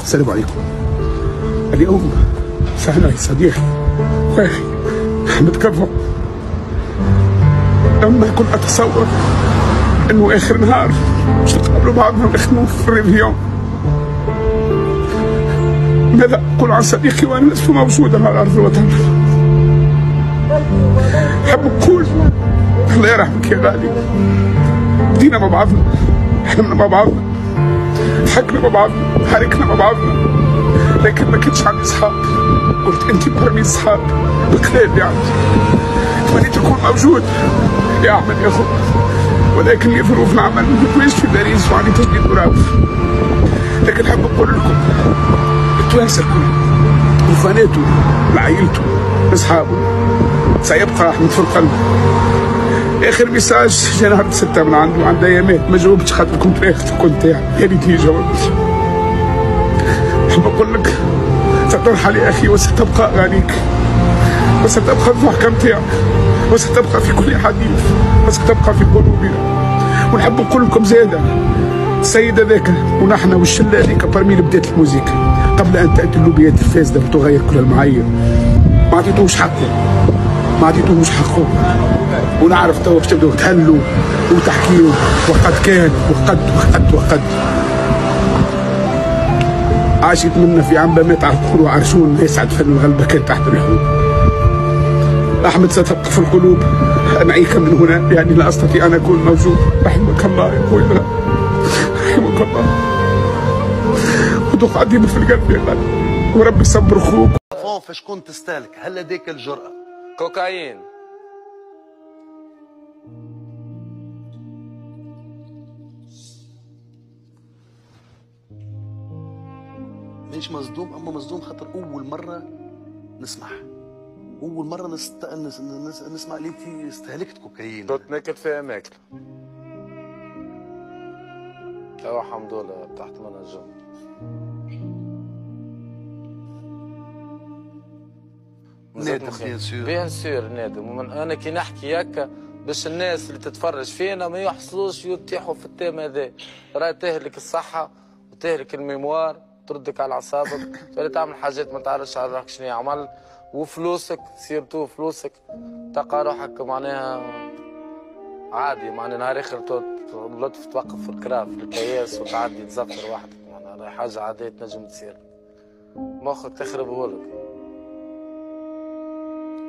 السلام عليكم. اليوم فأنا صديقي وأخي أحمد كفو لما كنت أتصور إنه آخر نهار باش نقابلوا بعضنا ونخدموا في الريفيون. ماذا أقول عن صديقي وأنا لست موجودا على أرض الوطن؟ نحب نقول الله يرحمك يا غالي، بدينا مع بعضنا، حلمنا مع بعضنا، ضحكنا مع بعضنا، حركنا مع بعضنا، لكن ما كنتش عندي صحاب. قلت انت برمي الصحاب بقلال اللي عندي، تمنيت تكون موجود يا احمد يا اخو، ولكن لي ظروف العمل متواجد في باريس وعندي تجديد مرافق. لكن حاب نقول لكم التوانسه الكل وفاناته لعائلته لاصحابه سيبقى احمد في القلب. اخر ميساج جا نهار 6 من عنده، عنده ايامات ما جاوبتش خاطر كنت رايح كنت تاعي، يا ريت جاوبت. نحب نقول لك سترحل يا اخي وستبقى اغانيك، وستبقى الضحكه نتاعك، وستبقى في كل حديث، وستبقى في قلوبنا. ونحب نقول لكم زاده السيد هذاك ونحن والشله هذيك برمي بدايه الموسيقى قبل ان تاتي اللوبيات الفاسده وتغير كل المعايير. ما عطيتوش حقه، ما عطيتوش حقه، ونعرف توا باش تبداو تهلوا وتحكيوا وقد كان وقد عاشت منا في عنبه مات على القبور وعرشون يسعد فن الغلبه كان تحت الحدود. احمد ستبقى في القلوب، انعيك من هنا يعني لا استطيع ان اكون موجود. رحمك الله يا اخوي، رحمك الله، ودق عديمه في القلب يا غالي، وربي يصبر اخوك. فاش كنت تستهلك هل لديك الجرأة؟ كوكايين. مانيش مصدوم، اما مصدوم خاطر اول مرة نسمع، اول مرة نسمع اللي انت استهلكت كوكايين. كنت ناكل في اماكن توا الحمد لله تحت منهجهم. نادم بيان سور، بيان سور نادم. انا كي نحكي هكا باش الناس اللي تتفرج فينا ما يحصلوش يطيحوا في التيم هذا، راه تهلك الصحة وتهلك الميموار، تردك على اعصابك، تولي تعمل حاجات ما تعرفش على روحك شنو عمل، وفلوسك سيرتو فلوسك تلقى روحك معناها عادي، معناها نهار اخر لطف توقف في الكراف في الكياس وتعدي تزفر وحدك، معناها حاجة عادية تنجم تصير، مخك تخربهولك.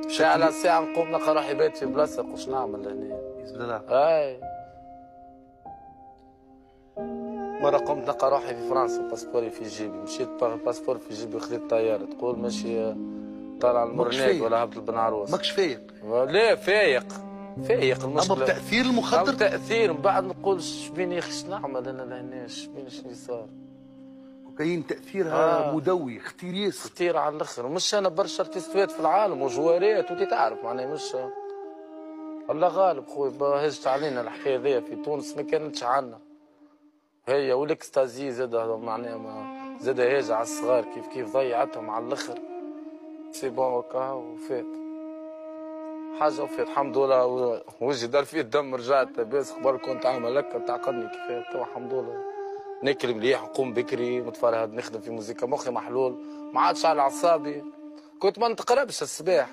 ساعة على ساعة نقوم نلقى روحي بايت في بلاصة واش نعمل هنا؟ بسم الله. اي مرة قمت نلقى روحي في فرنسا باسبوري في جيبي، مشيت باسبور في جيبي وخذيت طيارة، تقول ماشي طالع المرناق ولا هبط البنعروس. ماكش فايق؟ لا فايق المشكلة. اما بتأثير المخدر؟ تأثير من بعد نقول شبيني يا اخي شنعمل انا لهنا، شبيني شنو صار؟ كاين تأثيرها مدوي خطير ياسر، خطير على الاخر. مش انا برشا ارتيستوات في العالم وجوارات وانت تعرف معناها، مش الله غالب خويا هزت علينا الحكايه ذي في تونس ما كانتش عنا هي، والاكستازي زاد معناها زاد هاجة على الصغار كيف ضيعتهم على الاخر. سي بون وكا وفات حاجه وفات الحمد لله، وجهي دار فيه الدم رجعت لاباس. قبل كنت عامل هكا تعقدني كيفاه، توا الحمد لله ناكل مليح نقوم بكري متفرهد نخدم في موسيقى، مخي محلول ما عادش على اعصابي. كنت ما نتقربش الصباح